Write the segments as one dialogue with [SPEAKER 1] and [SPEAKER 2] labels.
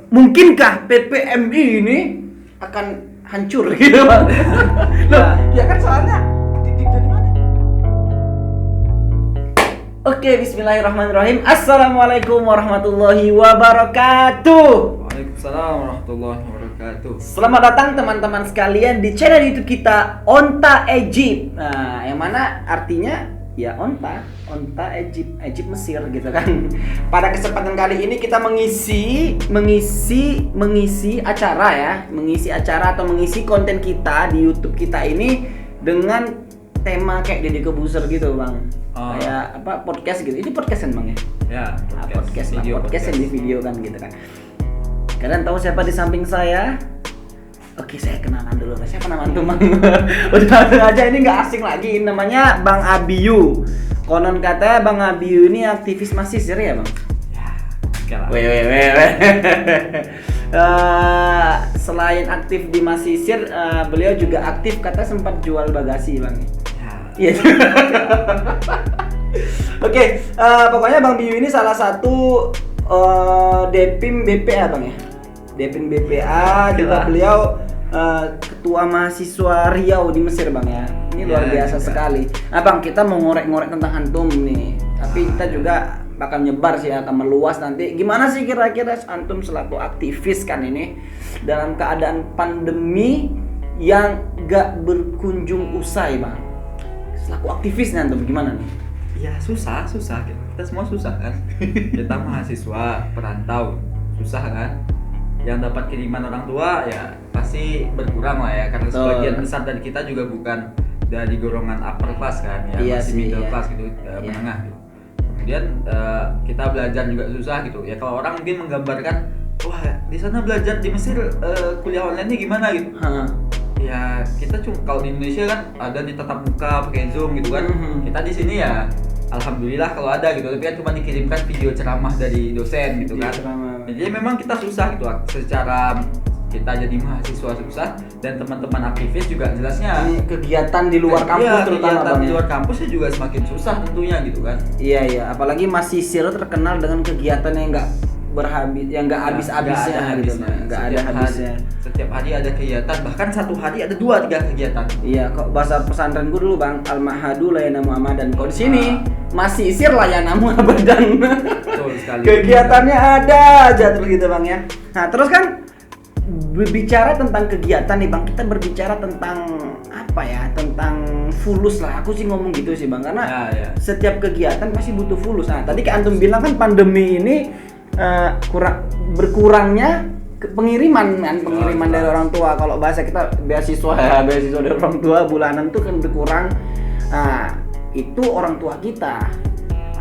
[SPEAKER 1] Mungkinkah PPMI ini akan hancur gitu Bang? Loh, ya kan soalnya didik dari mana? Oke, bismillahirrahmanirrahim. Assalamualaikum warahmatullahi wabarakatuh.
[SPEAKER 2] Waalaikumsalam warahmatullahi wabarakatuh.
[SPEAKER 1] Selamat datang teman-teman sekalian di channel YouTube kita Onta Egypt. Nah, yang mana artinya ya onta Egypt Mesir gitu kan. Pada kesempatan kali ini kita mengisi acara ya, mengisi acara atau mengisi konten kita di YouTube kita ini dengan tema kayak Deddy Corbuzier gitu Bang. Kayak apa podcast gitu. Ini podcast kan Bang ya?
[SPEAKER 2] Ya,
[SPEAKER 1] Podcast yang di video kan gitu kan. Kalian tahu siapa di samping saya? Oke, saya kenalan dulu. Siapa nama antum Bang? Udah langsung aja, ini nggak asing lagi. Namanya Bang Abiyu. Konon katanya Bang Abiyu ini aktivis mahasiswa ya Bang?
[SPEAKER 2] Ya,
[SPEAKER 1] selain aktif di mahasiswa, beliau juga aktif kata sempat jual bagasi Bang. Iya. Oke, pokoknya Bang Biyu ini salah satu Depim BPA Bang ya. Depim BPA juga beliau ketua mahasiswa Riau di Mesir Bang ya. Ini luar biasa sekali. Nah Bang, kita mau ngorek-ngorek tentang antum nih. Tapi kita juga bakal nyebar sih, akan meluas nanti. Gimana sih kira-kira antum selaku aktivis kan ini dalam keadaan pandemi yang gak berkunjung usai Bang. Selaku aktivisnya antum gimana nih?
[SPEAKER 2] Ya susah kita semua susah kan. Kita mahasiswa perantau susah kan. Yang dapat kiriman orang tua ya pasti berkurang lah ya, karena sebagian besar dari kita juga bukan dari golongan upper class kan ya, masih middle class gitu, menengah gitu. Kemudian kita belajar juga susah gitu ya. Kalau orang mungkin menggambarkan wah di sana belajar di Mesir kuliah online-nya gimana gitu. Ya kita cuma kalau di Indonesia kan ada di tatap muka pakai Zoom gitu kan. Kita di sini ya alhamdulillah kalau ada gitu, tapi kan cuma dikirimkan video ceramah dari dosen gitu kan. Jadi memang kita susah gitu secara kita jadi mahasiswa susah, dan teman-teman aktivis juga jelasnya
[SPEAKER 1] ini kegiatan di luar kampus terutama
[SPEAKER 2] kegiatan di luar kampusnya juga semakin susah tentunya gitu kan.
[SPEAKER 1] Iya, apalagi mahasiswa terkenal dengan kegiatan yang enggak habis-habisnya gitu, enggak ada habisnya.
[SPEAKER 2] Setiap hari ada kegiatan, bahkan satu hari ada 2-3 kegiatan.
[SPEAKER 1] Iya, kok bahasa pesantren gue dulu Bang, al-mahadu layana muhammadan. Kok di sini masih isir layana muhammadan.
[SPEAKER 2] Betul sekali.
[SPEAKER 1] Kegiatannya ada aja terus gitu Bang ya. Nah, terus kan berbicara tentang kegiatan nih Bang, kita berbicara tentang apa ya? Tentang fulus lah. Aku sih ngomong gitu sih Bang, karena setiap kegiatan pasti butuh fulus. Nah, tadi kayak antum bilang kan pandemi ini berkurangnya pengiriman dari orang tua. Kalau bahasa kita beasiswa dari orang tua bulanan tuh kan berkurang. Nah, itu orang tua kita.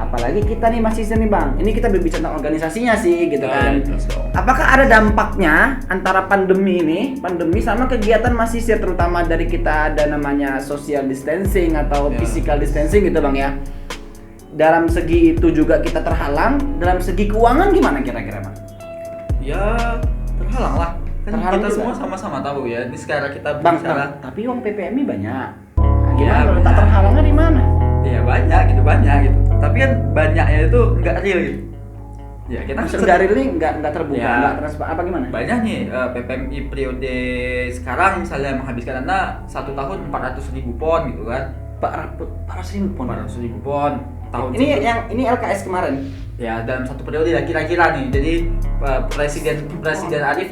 [SPEAKER 1] Apalagi kita nih mahasiswa nih Bang. Ini kita berbicara tentang organisasinya sih gitu kan. Apakah ada dampaknya antara pandemi sama kegiatan mahasiswa, terutama dari kita ada namanya social distancing atau physical distancing gitu Bang ya. Dalam segi itu juga kita terhalang, dalam segi keuangan gimana kira-kira Bang?
[SPEAKER 2] Ya terhalang lah. Kan
[SPEAKER 1] terhalang
[SPEAKER 2] kita
[SPEAKER 1] juga.
[SPEAKER 2] Semua sama-sama tahu ya. Ini sekarang kita
[SPEAKER 1] Bang,
[SPEAKER 2] bicara.
[SPEAKER 1] tapi uang PPMI banyak. Nah, gimana kalau tak terhalangnya di mana?
[SPEAKER 2] Ya banyak gitu. Tapi kan banyaknya itu nggak real gitu. Ya kita
[SPEAKER 1] nggak real nih, nggak terbuka, nggak transparan apa gimana?
[SPEAKER 2] Banyak nih PPMI periode sekarang misalnya menghabiskan dana 1 tahun 400.000 pon gitu kan.
[SPEAKER 1] 400.000 pon.
[SPEAKER 2] 400.000 pon. Tahun
[SPEAKER 1] ini LKS kemarin.
[SPEAKER 2] Ya dalam satu periode lah kira-kira nih. Jadi Presiden Arif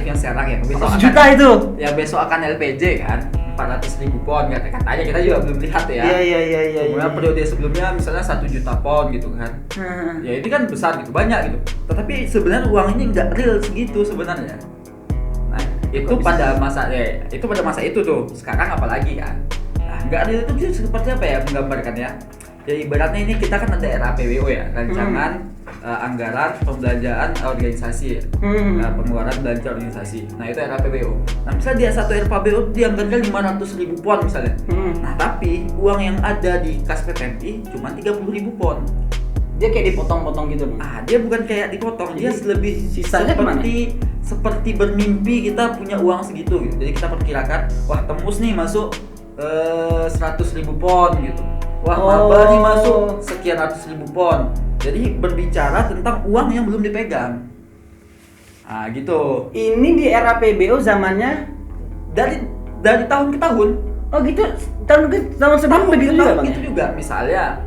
[SPEAKER 2] yang sekarang ya besok
[SPEAKER 1] juta
[SPEAKER 2] akan,
[SPEAKER 1] itu.
[SPEAKER 2] Ya besok akan LPJ kan 400.000 pon katanya, kita juga belum lihat ya.
[SPEAKER 1] Iya.
[SPEAKER 2] Kemudian periode sebelumnya misalnya 1 juta pon gitu kan. Ya ini kan besar gitu, banyak gitu. Tetapi sebenarnya uang ini nggak real segitu sebenarnya. Nah itu pada masa itu tuh. Sekarang apalagi kan. Nah nggak real itu seperti apa ya menggambarkan ya. Ya ibaratnya ini kita kan ada RAPWO ya, rancangan anggaran pembelanjaan organisasi, pengeluaran belanja organisasi. Nah itu RAPWO. Nah misalnya dia satu RAPWO dianggarkan 500.000 pon misalnya. Nah tapi uang yang ada di kas PPMI cuma 30.000 pon.
[SPEAKER 1] Dia kayak dipotong-potong gitu Bang.
[SPEAKER 2] Dia bukan kayak dipotong, dia lebih
[SPEAKER 1] sisanya
[SPEAKER 2] seperti bermimpi kita punya uang segitu gitu. Jadi kita perkirakan, wah tembus nih masuk 100.000 pon gitu. Wah, maba nih masuk sekian ratus ribu pon. Jadi berbicara tentang uang yang belum dipegang. Nah, gitu.
[SPEAKER 1] Ini di era PBO zamannya
[SPEAKER 2] Dari tahun ke tahun.
[SPEAKER 1] oh gitu tahun sebelum begitu juga Bang.
[SPEAKER 2] Itu juga misalnya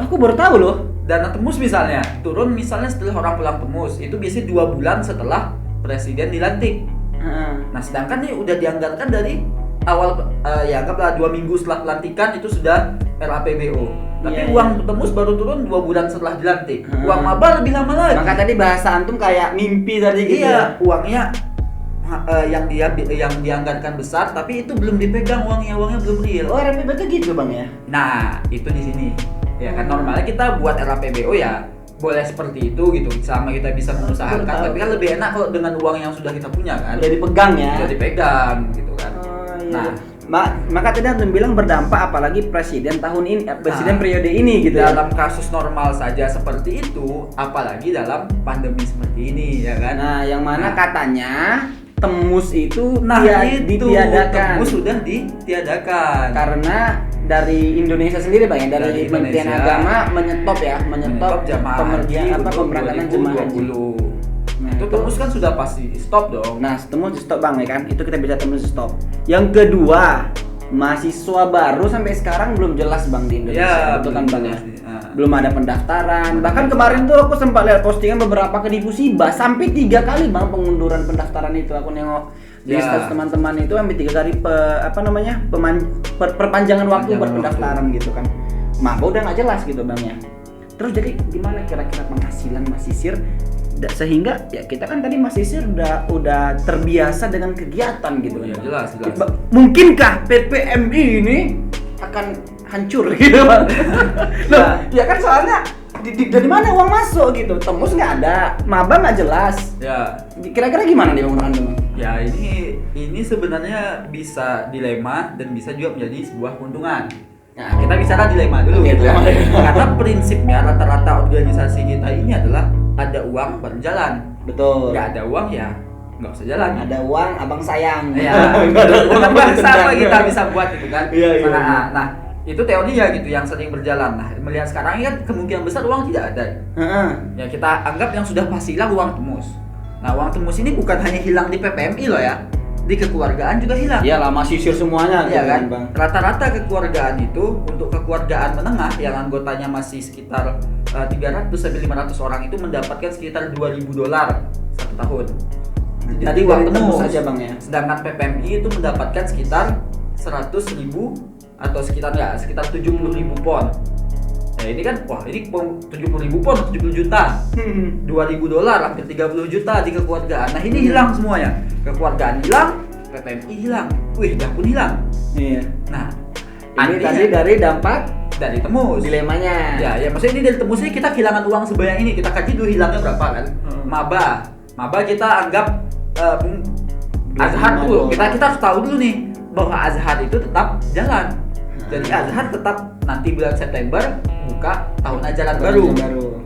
[SPEAKER 1] Aku baru tahu loh.
[SPEAKER 2] dana tembus misalnya turun misalnya setelah orang pulang tembus itu biasanya 2 bulan setelah presiden dilantik. Nah sedangkan ini udah dianggarkan dari awal ya anggaplah 2 minggu setelah pelantikan itu sudah RAPBO. Tapi
[SPEAKER 1] Iya,
[SPEAKER 2] uang tembus baru turun 2 bulan setelah dilantik. Uang maba lebih lama lagi.
[SPEAKER 1] Maka tadi bahasa antum kayak mimpi tadi gitu ya.
[SPEAKER 2] Iya, uangnya yang dianggarkan besar tapi itu belum dipegang uangnya belum real.
[SPEAKER 1] Oh, RAPBO itu gitu Bang ya.
[SPEAKER 2] Nah, itu di sini. Ya kan normalnya kita buat RAPBO ya boleh seperti itu gitu selama kita bisa mengusahakan, tapi kan lebih enak kalau dengan uang yang sudah kita punya kan.
[SPEAKER 1] Udah dipegang ya.
[SPEAKER 2] Udah dipegang gitu kan.
[SPEAKER 1] Oh, iya.
[SPEAKER 2] Nah,
[SPEAKER 1] maka tadi antum bilang berdampak apalagi presiden tahun ini, presiden periode ini gitu ya.
[SPEAKER 2] dalam kasus normal saja seperti itu, apalagi dalam pandemi seperti ini ya kan.
[SPEAKER 1] Nah, yang mana katanya Temus itu
[SPEAKER 2] itu
[SPEAKER 1] ditiadakan.
[SPEAKER 2] Temus sudah ditiadakan.
[SPEAKER 1] Karena dari Indonesia sendiri Bang ya, dari Kementerian
[SPEAKER 2] Indonesia
[SPEAKER 1] Agama menyetop
[SPEAKER 2] jamaah
[SPEAKER 1] pemergian pemberangkatan jemaah haji. Nah,
[SPEAKER 2] itu Temus kan sudah pasti di stop dong.
[SPEAKER 1] Nah, Temus di stop Bang ya kan. Itu kita bisa Temus di stop. Yang kedua, mahasiswa baru sampai sekarang belum jelas Bang di Indonesia.
[SPEAKER 2] Ya,
[SPEAKER 1] betul kan Bang ya?
[SPEAKER 2] jelas.
[SPEAKER 1] Belum ada pendaftaran. Bahkan kemarin tuh aku sempat lihat postingan beberapa ke di Pusibah sampai 3 kali Bang pengunduran pendaftaran itu. Aku nengok di status teman-teman itu sampai 3 kali perpanjangan waktu buat pendaftaran gitu kan. Maba udah nggak jelas gitu Bang ya. Terus jadi gimana kira-kira penghasilan Masisir sehingga ya kita kan tadi Masisir udah terbiasa dengan kegiatan gitu
[SPEAKER 2] Ya
[SPEAKER 1] kan.
[SPEAKER 2] jelas.
[SPEAKER 1] Mungkinkah PPMI ini akan hancur gitu Bang? Loh, ya kan soalnya dari mana uang masuk gitu? Tembus nggak ada, maba nggak jelas.
[SPEAKER 2] Ya.
[SPEAKER 1] Kira-kira gimana nih Bang Bang?
[SPEAKER 2] Ya ini sebenarnya bisa dilema dan bisa juga menjadi sebuah keuntungan. Nah, kita bicara dilema dulu gitu ya. Karena prinsipnya rata-rata organisasi kita ini adalah ada uang baru jalan.
[SPEAKER 1] Betul.
[SPEAKER 2] Nggak ada uang ya nggak usah jalan.
[SPEAKER 1] Ada uang abang sayang.
[SPEAKER 2] Ya. Uang bahasa apa kita bisa buat gitu kan?
[SPEAKER 1] Iya.
[SPEAKER 2] Nah, itu teorinya gitu yang sering berjalan. Nah, melihat sekarang kan kemungkinan besar uang tidak ada. Ya kita anggap yang sudah pasti hilang uang Temus. Nah, uang Temus ini bukan hanya hilang di PPMI loh ya. Di kekeluargaan juga hilang.
[SPEAKER 1] Iyalah Masisir semuanya
[SPEAKER 2] ya
[SPEAKER 1] gitu
[SPEAKER 2] kan?
[SPEAKER 1] Bang.
[SPEAKER 2] Rata-rata kekeluargaan itu untuk kekeluargaan menengah yang anggotanya masih sekitar 300 sampai 500 orang itu mendapatkan sekitar $2.000 satu tahun. Jadi uang Temus
[SPEAKER 1] saja Bang ya.
[SPEAKER 2] Sedangkan PPMI itu mendapatkan sekitar 100.000 atau sekitar 70.000 pon. Ya ini kan ini 70.000 pon 70 juta. $2.000 hampir 30 juta di kekeluargaan. Nah, ini hilang semuanya. Kekeluargaan hilang, PPMI hilang. Wih, dah pun hilang.
[SPEAKER 1] Iya.
[SPEAKER 2] Nah,
[SPEAKER 1] ini tadi dari dampak
[SPEAKER 2] dari Temus.
[SPEAKER 1] dilemanya.
[SPEAKER 2] Ya maksudnya ini dari Temus ini kita kehilangan uang sebanyak ini. Kita kaji dulu hilangnya berapa kan? Maba kita anggap Azhar dulu. Kita harus tahu dulu nih bahwa Azhar itu tetap jalan. Jadi Azhar tetap nanti bulan September buka tahun ajaran baru.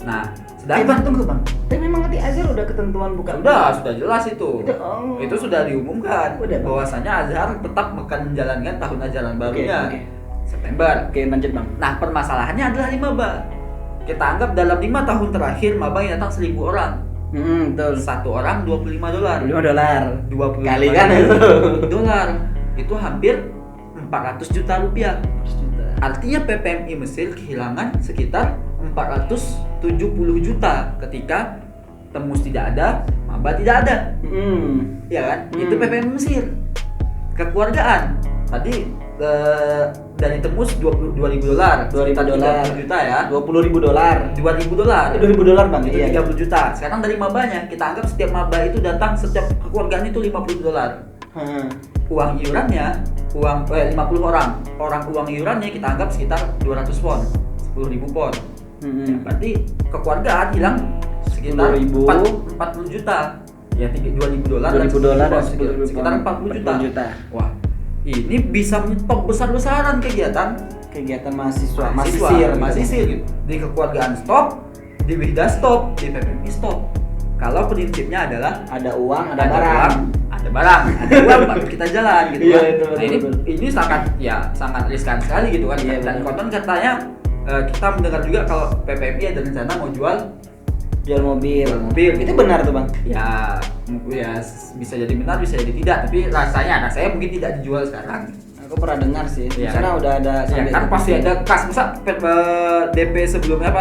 [SPEAKER 2] Nah, sedangkan
[SPEAKER 1] tunggu Bang. Tapi memang nanti Azhar udah ketentuan buka.
[SPEAKER 2] Sudah jelas itu. Itu sudah diumumkan bahwasanya Azhar tetap akan menjalankan tahun ajaran barunya. September.
[SPEAKER 1] Oke, lanjut Bang.
[SPEAKER 2] Nah, permasalahannya adalah di maba. Kita anggap dalam 5 tahun terakhir maba yang datang 1.000 orang.
[SPEAKER 1] Betul.
[SPEAKER 2] Satu orang $25.
[SPEAKER 1] $25.
[SPEAKER 2] 25
[SPEAKER 1] Kali kan itu.
[SPEAKER 2] $. Itu hampir 400 juta rupiah. Artinya PPMI Mesir kehilangan sekitar 470 juta ketika Temus tidak ada, maba tidak ada. Ya kan? Itu PPMI Mesir. Kekeluargaan. Tadi dari Temus $2.000 juta ya.
[SPEAKER 1] $20.000.
[SPEAKER 2] $2.000
[SPEAKER 1] Bang.
[SPEAKER 2] Itu 30 juta. Sekarang dari mabanya kita anggap setiap maba itu datang setiap kekeluargaan itu $50. Uang iurannya 50 orang uang iurannya kita anggap sekitar 200 pon 10.000 pon. Ya, berarti kekeluargaan hilang sekitar 40 juta ya $2.000 sekitar 40 juta. Wah, ini bisa menyetop besar-besaran kegiatan
[SPEAKER 1] mahasiswa
[SPEAKER 2] Masisir gitu. Di kekeluargaan stop, di Wihda stop, di PPMI stop. Kalau prinsipnya adalah
[SPEAKER 1] ada uang, ada barang,
[SPEAKER 2] ada uang baru kita jalan gitu kan. Nah, ini sangat riskan sekali gitu kan. Dan konon katanya kita mendengar juga kalau PPMI ada rencana mau jual
[SPEAKER 1] Jual mobil.
[SPEAKER 2] Jual mobil.
[SPEAKER 1] Itu benar tuh bang?
[SPEAKER 2] Ya bisa jadi benar, bisa jadi tidak. Tapi rasanya mungkin tidak dijual sekarang.
[SPEAKER 1] Aku pernah dengar sih.
[SPEAKER 2] Iya.
[SPEAKER 1] Karena udah ada.
[SPEAKER 2] Ya kan pasti ada kas. Masa DP sebelumnya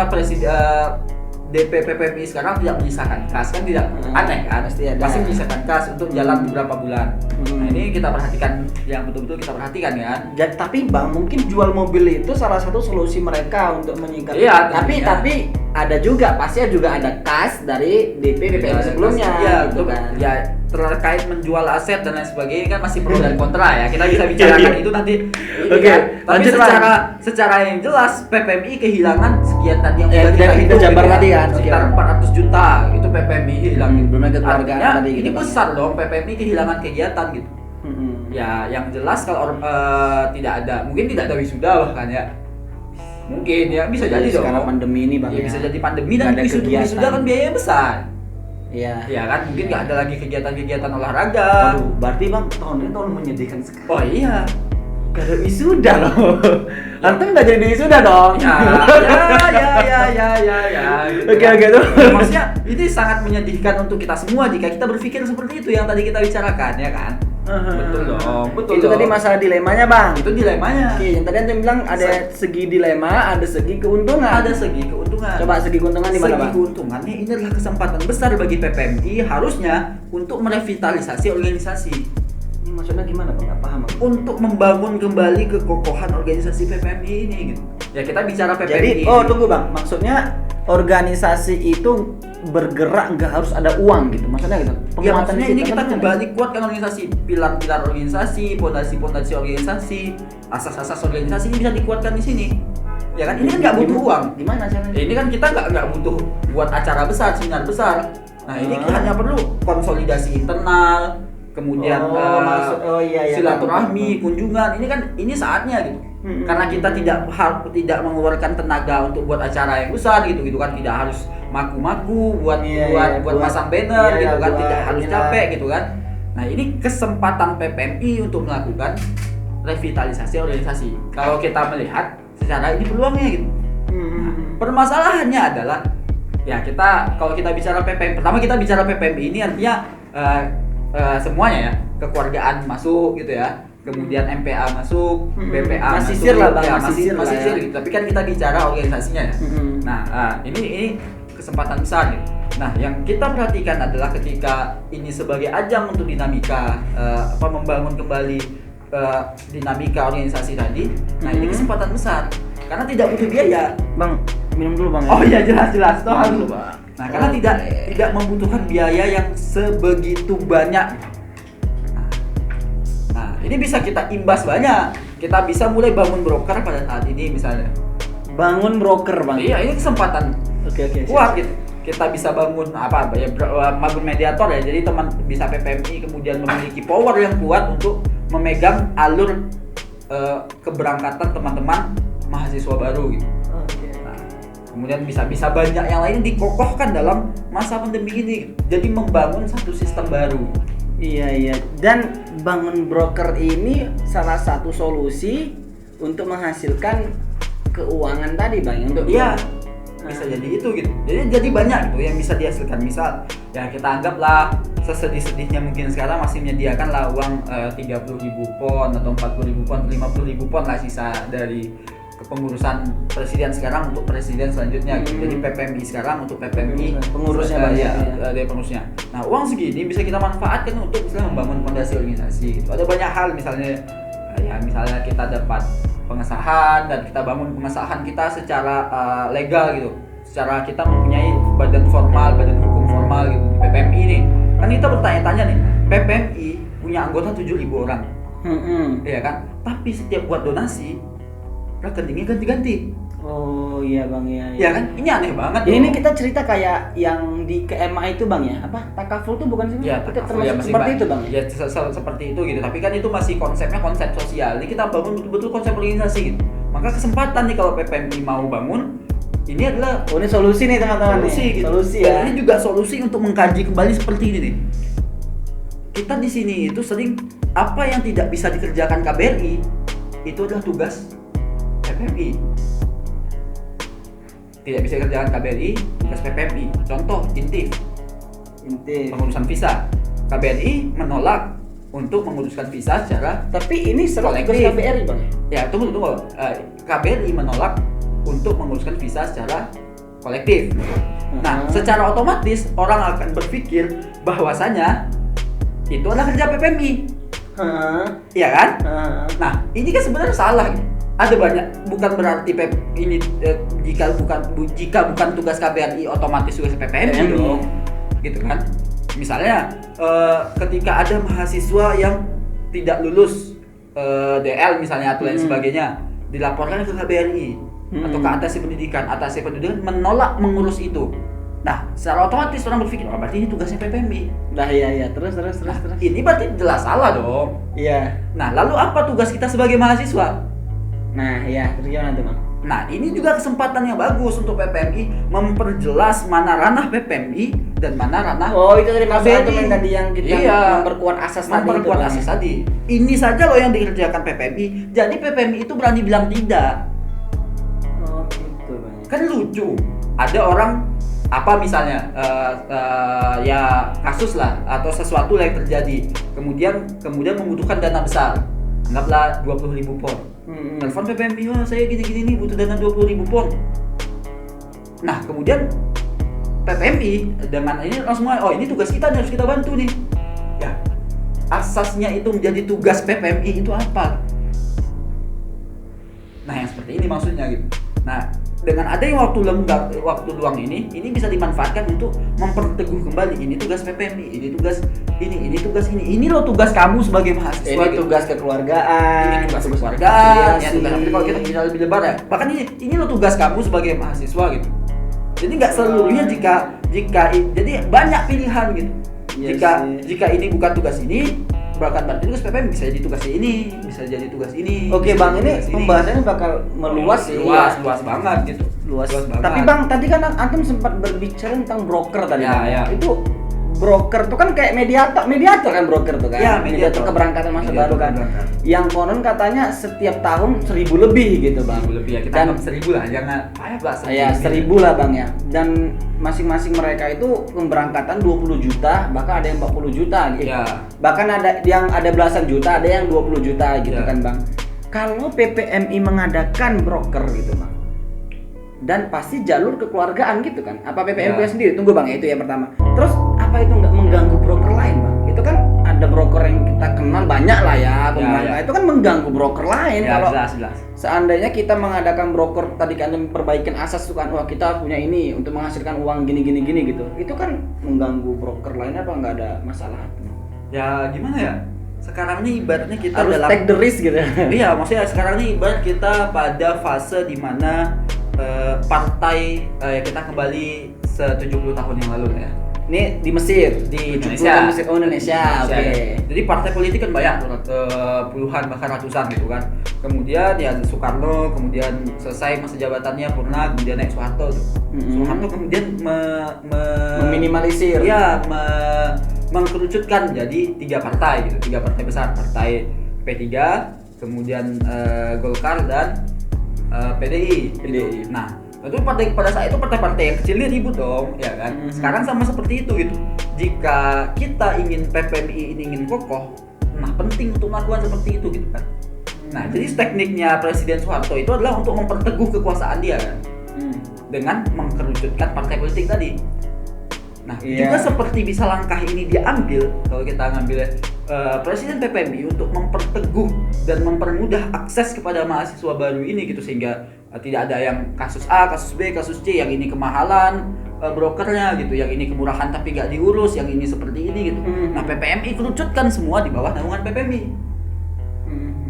[SPEAKER 2] DP PPMI sekarang tidak menyisakan kas, kan tidak aneh kan?
[SPEAKER 1] Pasti ada.
[SPEAKER 2] Pasti menyisakan kas untuk jalan beberapa bulan. Nah ini kita perhatikan, yang betul-betul kita perhatikan ya.
[SPEAKER 1] Tapi bang, mungkin jual mobil itu salah satu solusi mereka untuk menyingkat.
[SPEAKER 2] Iya,
[SPEAKER 1] tapi ada juga, pasti juga ada kas dari DP BPM sebelumnya.
[SPEAKER 2] Ya,
[SPEAKER 1] gitu kan.
[SPEAKER 2] Ya terkait menjual aset dan lain sebagainya kan masih pro dan kontra ya. Kita bisa bicarakan itu nanti.
[SPEAKER 1] Oke,
[SPEAKER 2] Kan? Tapi
[SPEAKER 1] lanjut,
[SPEAKER 2] secara yang jelas PPMI kehilangan sekian tadi yang
[SPEAKER 1] dari kita jabar tadi kan,
[SPEAKER 2] sekitar 400 juta itu PPMI hilang.
[SPEAKER 1] Belum lagi keluargaan
[SPEAKER 2] Artinya,
[SPEAKER 1] tadi
[SPEAKER 2] ini
[SPEAKER 1] gitu, Bang.
[SPEAKER 2] besar dong PPMI kehilangan kegiatan gitu. Ya yang jelas kalau tidak ada, mungkin tidak ada wisuda bahkan ya. Mungkin ya bisa jadi dong.
[SPEAKER 1] Sekarang pandemi ini bang.
[SPEAKER 2] Ya, bisa jadi pandemi dan
[SPEAKER 1] Nggak ada kegiatan.
[SPEAKER 2] wisuda kan biayanya besar.
[SPEAKER 1] Iya.
[SPEAKER 2] Ya kan mungkin nggak ada lagi kegiatan-kegiatan olahraga.
[SPEAKER 1] Waduh, berarti bang tahun ini tahun menyedihkan sekali.
[SPEAKER 2] Oh iya.
[SPEAKER 1] Gak ada wisuda loh. Antum nggak jadi wisuda dong.
[SPEAKER 2] Ya. Gitu
[SPEAKER 1] Oke,
[SPEAKER 2] ya.
[SPEAKER 1] oke, tuh.
[SPEAKER 2] Ya, maksudnya ini sangat menyedihkan untuk kita semua jika kita berpikir seperti itu yang tadi kita bicarakan ya kan. Betul dong.
[SPEAKER 1] Itu tadi masalah dilemanya bang.
[SPEAKER 2] Itu dilemanya.
[SPEAKER 1] Oke, yang tadi antum bilang ada segi dilema, ada segi keuntungan.
[SPEAKER 2] Ada segi keuntungan.
[SPEAKER 1] Coba segi keuntungan di mana
[SPEAKER 2] Segi
[SPEAKER 1] bang?
[SPEAKER 2] keuntungannya ini adalah kesempatan besar bagi PPMI harusnya untuk merevitalisasi organisasi.
[SPEAKER 1] Ini maksudnya gimana bang? Gak paham.
[SPEAKER 2] Untuk membangun kembali kekokohan organisasi PPMI ini gitu. Ya kita bicara PPMI.
[SPEAKER 1] Jadi, tunggu bang, maksudnya organisasi itu bergerak nggak harus ada uang gitu, maksudnya gitu.
[SPEAKER 2] Ya maksudnya ini kita
[SPEAKER 1] kan
[SPEAKER 2] kembali kuatkan organisasi, pilar-pilar organisasi, pondasi-pondasi organisasi, asas-asas organisasi ini bisa dikuatkan di sini. Ya kan ini kan nggak butuh uang.
[SPEAKER 1] Gimana caranya?
[SPEAKER 2] Ini kan kita nggak butuh buat acara besar, seminar besar. Nah ini hanya perlu konsolidasi internal, kemudian
[SPEAKER 1] iya,
[SPEAKER 2] silaturahmi, kunjungan. Ini saatnya gitu. Karena kita tidak mengeluarkan tenaga untuk buat acara yang besar gitu kan, tidak harus maku-maku buat pasang banner gitu kan, tidak harus capek gitu kan. Nah ini kesempatan PPMI untuk melakukan revitalisasi organisasi. Kalau kita melihat secara ini peluangnya gitu. Nah, permasalahannya adalah ya kalau kita bicara PPMI, pertama kita bicara PPMI ini artinya semuanya ya, kekeluargaan masuk gitu ya. Kemudian MPA masuk, BPA
[SPEAKER 1] masih
[SPEAKER 2] masuk,
[SPEAKER 1] sir lah bang,
[SPEAKER 2] ya,
[SPEAKER 1] masih
[SPEAKER 2] sir gitu. Tapi kan kita bicara organisasinya ya. Nah, ini kesempatan besar gitu. Nah, yang kita perhatikan adalah ketika ini sebagai ajang untuk dinamika, membangun kembali dinamika organisasi tadi. Nah, ini kesempatan besar karena tidak butuh biaya.
[SPEAKER 1] Bang, minum dulu bang.
[SPEAKER 2] Oh iya jelas. Toh
[SPEAKER 1] dulu bang.
[SPEAKER 2] Nah, karena tidak membutuhkan biaya yang sebegitu banyak. Ini bisa kita imbas banyak. Kita bisa mulai bangun broker pada saat ini misalnya.
[SPEAKER 1] Bangun broker bang.
[SPEAKER 2] Iya, ini kesempatan.
[SPEAKER 1] Oke.
[SPEAKER 2] Kuat gitu. Kita bisa bangun bangun mediator ya. Jadi teman bisa PPMI kemudian memiliki power yang kuat untuk memegang alur keberangkatan teman-teman mahasiswa baru gitu. Nah, kemudian bisa banyak yang lain dikokohkan dalam masa pandemi ini. Jadi membangun satu sistem baru.
[SPEAKER 1] Iya. Dan bangun broker ini salah satu solusi untuk menghasilkan keuangan tadi bang. Untuk
[SPEAKER 2] bisa jadi itu gitu. Jadi banyak gitu yang bisa dihasilkan. Misal ya kita anggaplah sesedih-sedihnya mungkin sekarang masih menyediakan lah uang 30.000 pon atau 40.000 pon, 50.000 pon lah sisa dari kepengurusan presiden sekarang untuk presiden selanjutnya gitu. Jadi PPMI sekarang untuk PPMI
[SPEAKER 1] pengurusnya
[SPEAKER 2] dari pengurusnya. Nah, uang segini bisa kita manfaatkan untuk misalnya membangun fondasi organisasi gitu. Ada banyak hal misalnya kita dapat pengesahan dan kita bangun pengesahan kita secara legal gitu. Secara kita mempunyai badan hukum formal gitu di PPMI ini. Kan kita bertanya-tanya nih, PPMI punya anggota 7.000 orang. Iya kan? Tapi setiap buat donasi rekeningnya ganti-ganti.
[SPEAKER 1] Oh iya bang, iya.
[SPEAKER 2] Ya kan? Ini aneh banget.
[SPEAKER 1] Jadi ini kita cerita kayak yang di KMA itu bang ya? Apa? Takaful tuh bukan sih?
[SPEAKER 2] Ya,
[SPEAKER 1] kita
[SPEAKER 2] takaful ya,
[SPEAKER 1] termasuk seperti itu bang?
[SPEAKER 2] Ya seperti itu gitu. Tapi kan itu masih konsepnya konsep sosial. Ini kita bangun betul-betul konsep organisasi gitu. Maka kesempatan nih kalau PPMI mau bangun, ini adalah
[SPEAKER 1] ini solusi nih teman-teman.
[SPEAKER 2] Solusi gitu.
[SPEAKER 1] Solusi
[SPEAKER 2] Dan
[SPEAKER 1] ya.
[SPEAKER 2] ini juga solusi untuk mengkaji kembali seperti ini nih. Kita di sini itu sering apa yang tidak bisa dikerjakan KBRI itu adalah tugas PPMI. tidak bisa dikerjakan KBRI, tugas PPMI. Contoh intif pengurusan visa, KBRI menolak untuk menguruskan visa secara
[SPEAKER 1] Tapi ini selalu tugas
[SPEAKER 2] kolektif.
[SPEAKER 1] KBRI bang.
[SPEAKER 2] Ya tunggu. KBRI menolak untuk menguruskan visa secara kolektif. Nah, secara otomatis orang akan berpikir bahwasanya itu adalah kerja PPMI, iya kan? Nah, ini kan sebenarnya salah. Ada banyak, bukan berarti jika bukan tugas KBRI otomatis tugas PPMI dong, gitu kan? Misalnya ketika ada mahasiswa yang tidak lulus DL misalnya atau lain sebagainya, dilaporkan ke KBRI atau ke atasnya pendidikan menolak mengurus itu. Nah, secara otomatis orang berpikir, oh berarti ini tugasnya PPMI.
[SPEAKER 1] Nah iya, terus.
[SPEAKER 2] Ini berarti jelas salah dong.
[SPEAKER 1] Iya.
[SPEAKER 2] Nah, lalu apa tugas kita sebagai mahasiswa?
[SPEAKER 1] Nah iya, terus gimana tuh bang?
[SPEAKER 2] Nah, ini juga kesempatan yang bagus untuk PPMI memperjelas mana ranah PPMI dan mana ranah
[SPEAKER 1] Oh itu tadi maksud
[SPEAKER 2] KBRI.
[SPEAKER 1] argumen tadi yang kita memperkuat asas
[SPEAKER 2] tadi. Ini saja loh yang dikerjakan PPMI. Jadi PPMI itu berani bilang tidak.
[SPEAKER 1] Oh gitu bang.
[SPEAKER 2] Kan lucu. Ada orang apa misalnya ya kasus lah atau sesuatu yang terjadi kemudian membutuhkan dana besar, anggaplah 20.000 pon. Telepon PPMI, wah saya gini nih butuh dana 20.000 pon. Nah kemudian PPMI dengan ini langsung, oh ini tugas kita harus kita bantu nih. Ya asasnya itu menjadi tugas PPMI itu apa? Nah yang seperti ini maksudnya gitu. Nah dengan adanya waktu luang ini bisa dimanfaatkan untuk memperteguh kembali ini tugas PPMI, ini tugas ini loh tugas kamu sebagai mahasiswa.
[SPEAKER 1] Ini
[SPEAKER 2] gitu.
[SPEAKER 1] tugas kekeluargaan,
[SPEAKER 2] Ini tugas keluarga, ya tugas kalau kita bisa lebih lebar ya. Bahkan ini loh tugas kamu sebagai mahasiswa gitu. Jadi nggak seluruhnya jadi banyak pilihan gitu. Jika ini bukan tugas ini, berarti tugas PPM bisa jadi tugas ini, bisa jadi tugas ini.
[SPEAKER 1] Oke bang, ini pembahasannya bakal meluas sih.
[SPEAKER 2] Luas banget gitu.
[SPEAKER 1] Luas
[SPEAKER 2] banget.
[SPEAKER 1] Tapi bang, tadi kan antum sempat berbicara tentang broker tadi.
[SPEAKER 2] Ya,
[SPEAKER 1] Bang.
[SPEAKER 2] ya.
[SPEAKER 1] Itu broker tuh kan kayak mediator kan broker tuh kan.
[SPEAKER 2] Ya,
[SPEAKER 1] mediator keberangkatan masa baru kan.
[SPEAKER 2] keberangkatan.
[SPEAKER 1] Yang konon katanya setiap tahun 1.000 lebih gitu bang.
[SPEAKER 2] 1.000 lebih ya, kita anggap 1.000 lah, jangan
[SPEAKER 1] Ya 1.000 lah bang ya. Dan masing-masing mereka itu pemberangkatan 20 juta, bahkan ada yang 40 juta gitu.
[SPEAKER 2] Ya.
[SPEAKER 1] Bahkan ada yang ada belasan juta, ada yang 20 juta gitu
[SPEAKER 2] Ya.
[SPEAKER 1] kan bang. Kalau PPMI mengadakan broker gitu bang, dan pasti jalur kekeluargaan gitu kan, apa PPMI punya sendiri? Tunggu bang, itu yang pertama. Terus apa itu nggak mengganggu broker lain bang? Itu kan ada broker yang kita kenal banyak lah ya,
[SPEAKER 2] Ya.
[SPEAKER 1] itu kan mengganggu broker lain.
[SPEAKER 2] Ya,
[SPEAKER 1] Kalau
[SPEAKER 2] jelas.
[SPEAKER 1] seandainya kita mengadakan broker tadi kan perbaikan asas tuh kan, wah kita punya ini untuk menghasilkan uang gini gitu, itu kan mengganggu broker lain apa nggak ada masalah?
[SPEAKER 2] Ya gimana ya? Sekarang nih ibaratnya kita
[SPEAKER 1] Harus take the risk gitu.
[SPEAKER 2] Iya, maksudnya sekarang nih ibarat kita pada fase di mana partai kita kembali 70 tahun yang lalu ya.
[SPEAKER 1] Ini di Mesir, di
[SPEAKER 2] Indonesia.
[SPEAKER 1] Mesir. Oh Indonesia, oke.
[SPEAKER 2] Jadi partai politik kan banyak, puluhan bahkan ratusan gitu kan. Kemudian ya Soekarno, kemudian selesai masa jabatannya Purna, kemudian naik Soeharto. Soeharto kemudian
[SPEAKER 1] meminimalisir.
[SPEAKER 2] Ya, mengkerucutkan jadi 3 partai gitu, 3 partai besar, partai P3, kemudian Golkar dan PDI. Gitu. Nah, itu pada saat itu partai-partai yang kecilnya ribut dong, ya kan? Sekarang sama seperti itu gitu. Jika kita ingin PPMI ini ingin kokoh, nah penting untuk melakukan seperti itu gitu kan. Nah, jadi tekniknya Presiden Soeharto itu adalah untuk memperteguh kekuasaan dia kan, dengan mengkerucutkan partai politik tadi. Nah, juga seperti bisa langkah ini diambil kalau kita ngambil Presiden PPMI untuk memperteguh dan mempermudah akses kepada mahasiswa baru ini gitu, sehingga tidak ada yang kasus A, kasus B, kasus C, yang ini kemahalan brokernya gitu, yang ini kemurahan tapi gak diurus, yang ini seperti ini gitu. Nah, PPMI kerucutkan semua di bawah naungan PPMI.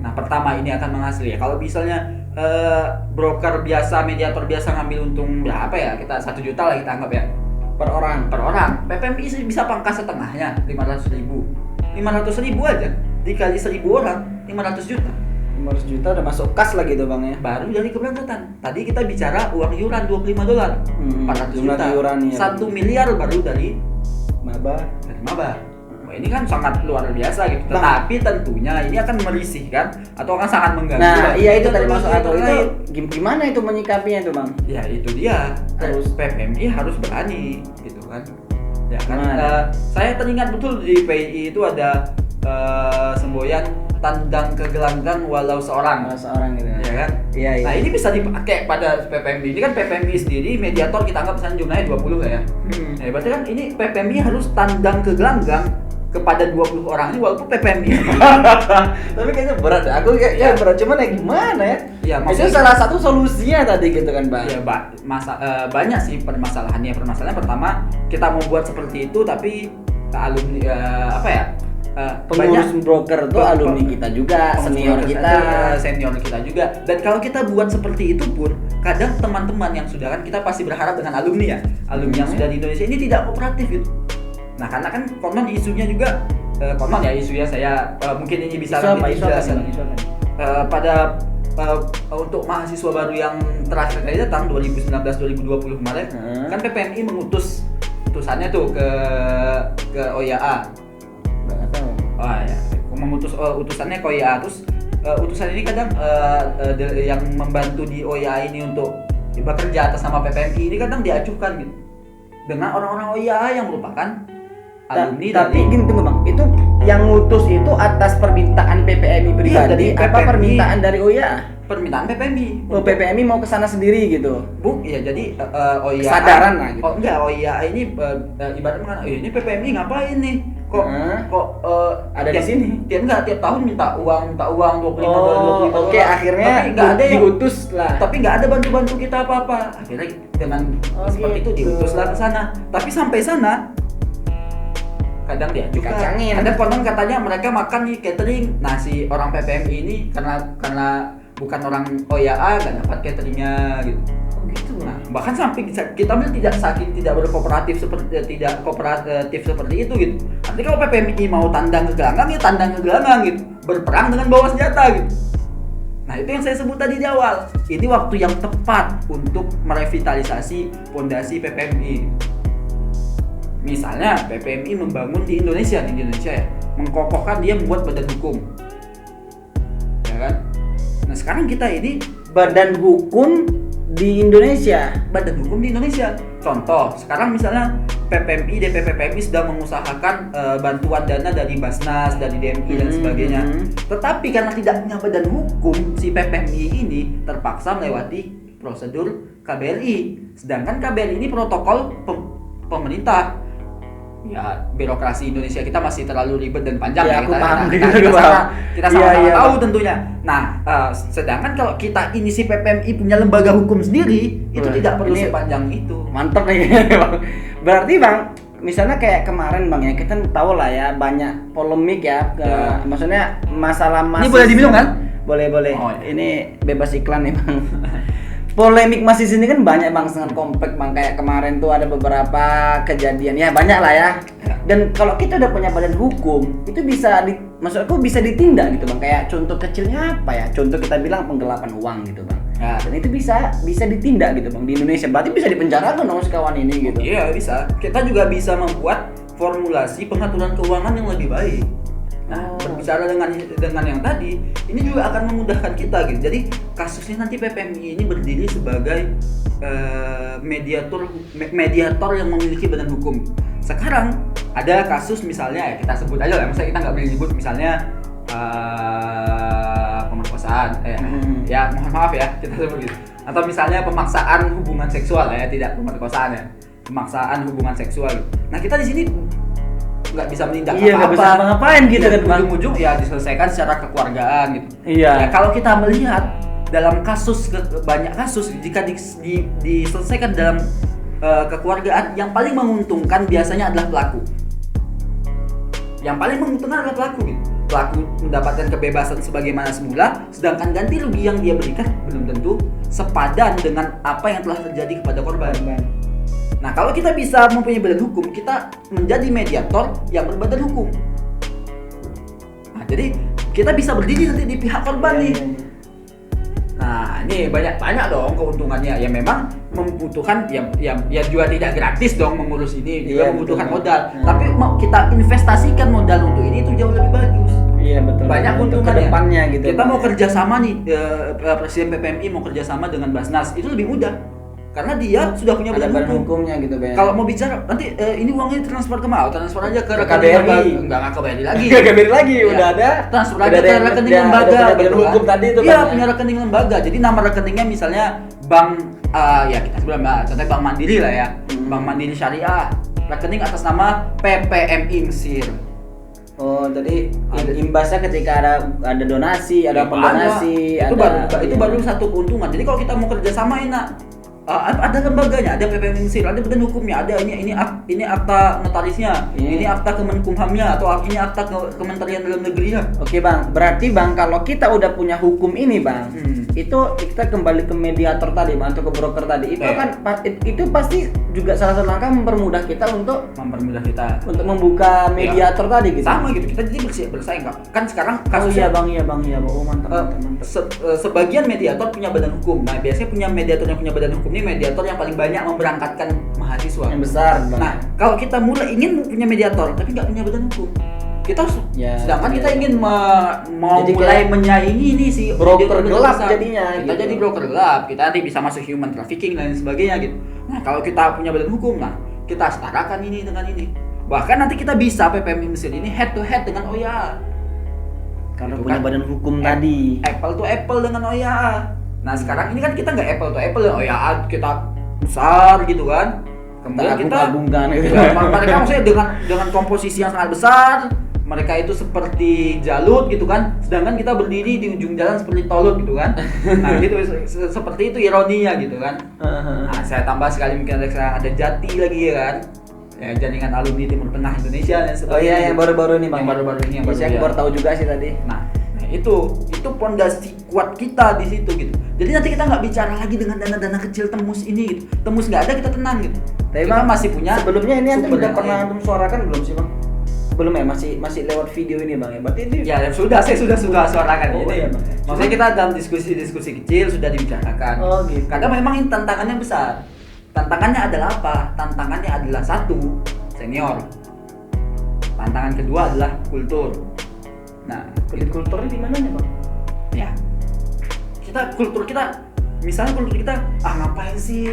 [SPEAKER 2] Nah, pertama ini akan menghasilkan. Kalau misalnya broker biasa, mediator biasa ngambil untung berapa ya? Kita 1 juta lah kita anggap ya. Per orang. PPMI bisa pangkas setengahnya, 500.000 aja. Dikali 1.000 orang, 500 juta.
[SPEAKER 1] 500 juta udah masuk kas lah gitu bang ya.
[SPEAKER 2] Baru dari keberangkatan. Tadi kita bicara uang iuran $25. 400 juta.
[SPEAKER 1] Iuran, ya.
[SPEAKER 2] 1 miliar baru dari
[SPEAKER 1] maba.
[SPEAKER 2] Dari maba. Wah, ini kan sangat luar biasa gitu.
[SPEAKER 1] Bang.
[SPEAKER 2] Tetapi tentunya ini akan merisihkan atau akan sangat mengganggu.
[SPEAKER 1] Nah, iya itu tadi maksud aku itu
[SPEAKER 2] terkait.
[SPEAKER 1] gimana itu menyikapinya tuh, Bang?
[SPEAKER 2] Ya itu dia.
[SPEAKER 1] Harus.
[SPEAKER 2] PPMI harus berani gitu kan. Ya kan.
[SPEAKER 1] Gimana?
[SPEAKER 2] Saya teringat betul di PI itu ada semboyan tandang ke gelanggang walau seorang.
[SPEAKER 1] Seorang gitu.
[SPEAKER 2] Ya kan?
[SPEAKER 1] Iya, iya.
[SPEAKER 2] Nah, ini bisa dipakai pada PPMI. Ini kan PPMI sendiri mediator kita anggap misalnya jumlahnya 20 ya. Nah, berarti kan ini PPMI harus tandang ke gelanggang kepada 20 orang ini walaupun PPMI.
[SPEAKER 1] Tapi kayaknya berat ya. Aku kayaknya berat cuman ya gimana ya?
[SPEAKER 2] Ya,
[SPEAKER 1] Itu
[SPEAKER 2] maksudnya
[SPEAKER 1] salah satu solusinya tadi gitu kan, Bang.
[SPEAKER 2] ya banyak sih permasalahannya. Permasalahan pertama, kita mau buat seperti itu tapi alumni apa ya?
[SPEAKER 1] Pengurus broker tuh alumni kita juga, senior kita.
[SPEAKER 2] Senior kita juga. Dan kalau kita buat seperti itu pun kadang teman-teman yang sudah kan kita pasti berharap dengan alumni ya. Alumni yang sudah di Indonesia ini tidak kooperatif gitu. Nah, karena kan konon isunya juga konon ya isunya saya mungkin ini bisa
[SPEAKER 1] Isu apa? Isu apa? Isu apa?
[SPEAKER 2] pada untuk mahasiswa baru yang terakhir kali datang 2019-2020 kemarin kan PPMI mengutus utusannya tuh ke OYA.
[SPEAKER 1] Nggak tahu.
[SPEAKER 2] Oh ya, mengutus utusannya ke OYA. Terus utusan ini kadang yang membantu di OYA ini untuk bekerja atas nama PPMI ini kadang diajukan gitu dengan orang-orang OYA yang merupakan alumni
[SPEAKER 1] Tapi
[SPEAKER 2] dari
[SPEAKER 1] gini tunggu, Bang. Itu yang ngutus itu atas permintaan PPMI pribadi
[SPEAKER 2] dari
[SPEAKER 1] apa
[SPEAKER 2] PPMI.
[SPEAKER 1] permintaan dari OYA?
[SPEAKER 2] permintaan PPMI.
[SPEAKER 1] Oh, PPMI mau ke sana sendiri gitu.
[SPEAKER 2] Ya jadi OYA
[SPEAKER 1] Kesadaran lah gitu.
[SPEAKER 2] Oh enggak, OYA ini ibaratnya kan ini PPMI ngapain nih? Kok
[SPEAKER 1] ada di sini.
[SPEAKER 2] Tiap tahun minta uang 25
[SPEAKER 1] Oke, akhirnya
[SPEAKER 2] tapi nggak ada yang
[SPEAKER 1] diutus lah.
[SPEAKER 2] tapi nggak ada bantu kita apa-apa. Akhirnya dengan seperti itu
[SPEAKER 1] gitu.
[SPEAKER 2] diutuslah ke sana. Tapi sampai sana kadang dia juga
[SPEAKER 1] Dikacangin.
[SPEAKER 2] ada konon katanya mereka makan nih catering. Nah, si orang PPMI ini karena bukan orang OYA nggak dapat cateringnya gitu.
[SPEAKER 1] Oh gitu.
[SPEAKER 2] Nah, bahkan sampai kita tidak berkooperatif seperti itu gitu. Nanti kalau PPMI mau tandang ke gelanggang ya tandang ke gelanggang gitu, berperang dengan bawa senjata gitu. Nah, itu yang saya sebut tadi di awal. Ini waktu yang tepat untuk merevitalisasi fondasi PPMI. Misalnya PPMI membangun di Indonesia ya, mengkokohkan dia membuat badan hukum, ya kan? Nah, sekarang kita ini
[SPEAKER 1] Badan hukum di Indonesia.
[SPEAKER 2] badan hukum di Indonesia. Contoh, sekarang misalnya PPMI, DPP PPMI sedang mengusahakan bantuan dana dari Basnas, dari DMI dan sebagainya. Tetapi karena tidak punya badan hukum, si PPMI ini terpaksa melewati prosedur KBRI. Sedangkan KBRI ini protokol pemerintah. Ya, birokrasi Indonesia kita masih terlalu ribet dan panjang
[SPEAKER 1] Ya, aku paham.
[SPEAKER 2] kita
[SPEAKER 1] Iya,
[SPEAKER 2] sama-sama
[SPEAKER 1] iya.
[SPEAKER 2] tahu tentunya. Nah, sedangkan kalau kita ini si PPMI punya lembaga hukum sendiri, itu
[SPEAKER 1] Wah,
[SPEAKER 2] tidak perlu
[SPEAKER 1] ini
[SPEAKER 2] sepanjang itu.
[SPEAKER 1] Mantap nih, Bang. Berarti, Bang, misalnya kayak kemarin, Bang ya, kita tahu lah ya banyak polemik ya,
[SPEAKER 2] Ya.
[SPEAKER 1] maksudnya masalah
[SPEAKER 2] Ini boleh diminum kan?
[SPEAKER 1] Boleh.
[SPEAKER 2] Oh, iya.
[SPEAKER 1] Ini bebas iklan nih, Bang. Polemik masih sini kan banyak, Bang, sangat kompleks, Bang. Kayak kemarin tuh ada beberapa kejadian ya, banyak lah ya. Dan kalau kita udah punya badan hukum, itu bisa maksudku bisa ditindak gitu, Bang. Kayak contoh kecilnya apa ya? Contoh kita bilang penggelapan uang gitu, Bang.
[SPEAKER 2] Ya.
[SPEAKER 1] Dan itu bisa ditindak gitu, Bang, di Indonesia. Berarti bisa dipenjarakan dong si kawan ini gitu.
[SPEAKER 2] Iya, bisa. Kita juga bisa membuat formulasi pengaturan keuangan yang lebih baik. Nah, berbicara dengan yang tadi, ini juga akan memudahkan kita gitu. Jadi kasusnya nanti PPMI ini berdiri sebagai mediator yang memiliki badan hukum. Sekarang ada kasus misalnya ya, kita sebut aja lah, misalnya kita nggak boleh nyebut misalnya pemerkosaan, ya mohon maaf ya kita sebut gitu. Atau misalnya pemaksaan hubungan seksual ya, tidak pemerkosaan ya, pemaksaan hubungan seksual. Gitu. Nah, kita di sini nggak bisa menindak
[SPEAKER 1] Iya, nggak bisa ngapain gitu kan, Bang.
[SPEAKER 2] ujung-ujung ya diselesaikan secara kekeluargaan gitu.
[SPEAKER 1] Iya.
[SPEAKER 2] Ya, kalau kita melihat dalam banyak kasus jika diselesaikan dalam kekeluargaan, yang paling menguntungkan biasanya adalah pelaku. Yang paling menguntungkan adalah pelaku gitu. Pelaku mendapatkan kebebasan sebagaimana semula, sedangkan ganti rugi yang dia berikan belum tentu sepadan dengan apa yang telah terjadi kepada korban. Nah, kalau kita bisa mempunyai badan hukum, kita menjadi mediator yang berbadan hukum. Nah, jadi kita bisa berdiri nanti di pihak korban nih. Nah, ini banyak dong keuntungannya. Ya memang membutuhkan ya juga tidak gratis dong mengurus ini, juga
[SPEAKER 1] Iya,
[SPEAKER 2] membutuhkan
[SPEAKER 1] betul.
[SPEAKER 2] modal. Tapi mau kita investasikan modal untuk ini itu jauh lebih bagus.
[SPEAKER 1] Iya betul.
[SPEAKER 2] Banyak
[SPEAKER 1] untuk
[SPEAKER 2] keuntungannya.
[SPEAKER 1] kedepannya gitu.
[SPEAKER 2] Kita mau kerjasama nih, Presiden PPMI mau kerjasama dengan Basnas, itu lebih mudah karena dia sudah punya
[SPEAKER 1] ada
[SPEAKER 2] badan
[SPEAKER 1] badan
[SPEAKER 2] hukum.
[SPEAKER 1] hukumnya gitu Ben.
[SPEAKER 2] Kalau mau bicara nanti ini uangnya transfer ke mana? Transfer aja ke
[SPEAKER 1] Ke
[SPEAKER 2] rekening
[SPEAKER 1] KBRI.
[SPEAKER 2] lembaga. Enggak ke KBRI lagi.
[SPEAKER 1] Gak KBRI lagi,
[SPEAKER 2] Iya.
[SPEAKER 1] udah ada.
[SPEAKER 2] Transfer
[SPEAKER 1] udah
[SPEAKER 2] aja
[SPEAKER 1] ada
[SPEAKER 2] ke
[SPEAKER 1] yang-
[SPEAKER 2] rekening
[SPEAKER 1] udah
[SPEAKER 2] lembaga.
[SPEAKER 1] ada badan
[SPEAKER 2] gitu
[SPEAKER 1] hukum
[SPEAKER 2] kan.
[SPEAKER 1] tadi itu
[SPEAKER 2] Iya,
[SPEAKER 1] kan, ya.
[SPEAKER 2] punya rekening lembaga. Jadi nama rekeningnya misalnya bank ya kita sebut contohnya Bank Mandiri lah ya. Bank Mandiri Syariah. Rekening atas nama PPMI Mesir.
[SPEAKER 1] Oh, jadi
[SPEAKER 2] Ada.
[SPEAKER 1] imbasnya ketika ada donasi, ada
[SPEAKER 2] Ya,
[SPEAKER 1] pendonasi,
[SPEAKER 2] itu
[SPEAKER 1] ada
[SPEAKER 2] itu baru satu keuntungan. Jadi kalau kita mau kerja sama enak. Ada lembaganya, ada PPMI Mesir, ada badan hukumnya, ada ini akta notarisnya, ini akta Kemenkumhamnya atau ini akta Kementerian Dalam Negerinya.
[SPEAKER 1] Oke Bang, berarti Bang kalau kita udah punya hukum ini Bang, itu kita kembali ke mediator tadi Bang, atau ke broker tadi, itu kan itu pasti juga salah satu langkah mempermudah kita untuk
[SPEAKER 2] Mempermudah kita
[SPEAKER 1] membuka mediator tadi gitu.
[SPEAKER 2] sama gitu, kita jadi bersaing kan sekarang
[SPEAKER 1] Oh
[SPEAKER 2] kasusnya
[SPEAKER 1] iya Bang, oh mantap.
[SPEAKER 2] sebagian mediator punya badan hukum. Nah biasanya punya mediator yang punya badan hukum ini mediator yang paling banyak memberangkatkan mahasiswa
[SPEAKER 1] Yang besar Bang.
[SPEAKER 2] Nah kalau kita mulai ingin punya mediator tapi nggak punya badan hukum, kita
[SPEAKER 1] Ya,
[SPEAKER 2] sedangkan
[SPEAKER 1] iya.
[SPEAKER 2] kita ingin mau
[SPEAKER 1] Jadi
[SPEAKER 2] mulai
[SPEAKER 1] kayak
[SPEAKER 2] menyaingi ini si
[SPEAKER 1] broker
[SPEAKER 2] mediator
[SPEAKER 1] gelap
[SPEAKER 2] besar.
[SPEAKER 1] jadinya,
[SPEAKER 2] Kita
[SPEAKER 1] gitu.
[SPEAKER 2] jadi broker gelap, kita nanti bisa masuk human trafficking dan lain sebagainya gitu. Nah kalau kita punya badan hukum, nah kita setarakan ini dengan ini. Bahkan nanti kita bisa PPMI Mesir ini head to head dengan OYA.
[SPEAKER 1] Karena
[SPEAKER 2] Gitu
[SPEAKER 1] punya
[SPEAKER 2] kan.
[SPEAKER 1] badan hukum tadi.
[SPEAKER 2] Apple to Apple dengan OYA. Nah sekarang ini kan kita nggak Apple to Apple dengan OYA, kita besar gitu kan. Kemudian kita
[SPEAKER 1] agung-agungkan gitu.
[SPEAKER 2] ya, mereka maksudnya dengan komposisi yang sangat besar, mereka itu seperti Jalut gitu kan, sedangkan kita berdiri di ujung jalan seperti Tolut gitu kan. Nah gitu seperti itu ironinya gitu kan. Nah saya tambah sekali mungkin ada Jati lagi ya kan, ya jaringan alumni Timur Tengah Indonesia dan sebagainya.
[SPEAKER 1] Oh iya yang baru-baru ini Bang.
[SPEAKER 2] Yang baru-baru ini, yang
[SPEAKER 1] Iya,
[SPEAKER 2] baru
[SPEAKER 1] saya
[SPEAKER 2] ya.
[SPEAKER 1] baru tahu juga sih tadi.
[SPEAKER 2] Nah itu pondasi kuat kita di situ gitu. Jadi nanti kita nggak bicara lagi dengan dana-dana kecil Temus ini gitu. Temus nggak ada, kita tenang gitu.
[SPEAKER 1] Tapi
[SPEAKER 2] Kita
[SPEAKER 1] Bang
[SPEAKER 2] masih punya
[SPEAKER 1] sebelumnya ini antum
[SPEAKER 2] sumber
[SPEAKER 1] udah
[SPEAKER 2] yang
[SPEAKER 1] pernah
[SPEAKER 2] lain.
[SPEAKER 1] antum suarakan belum sih Bang? Belum ya, masih lewat video ini Bang ya. Berarti itu
[SPEAKER 2] Ya saya sudah suarakan
[SPEAKER 1] Oh,
[SPEAKER 2] ini.
[SPEAKER 1] iya, Bang.
[SPEAKER 2] Maksudnya kita dalam diskusi kecil sudah dibicarakan.
[SPEAKER 1] Oh, gitu.
[SPEAKER 2] Karena memang ini tantangannya besar. Tantangannya adalah apa? Tantangannya adalah satu, senior. Tantangan kedua adalah kultur. Nah,
[SPEAKER 1] kulturnya di mananya Bang?
[SPEAKER 2] ya kultur kita misalnya kultur kita ngapain sih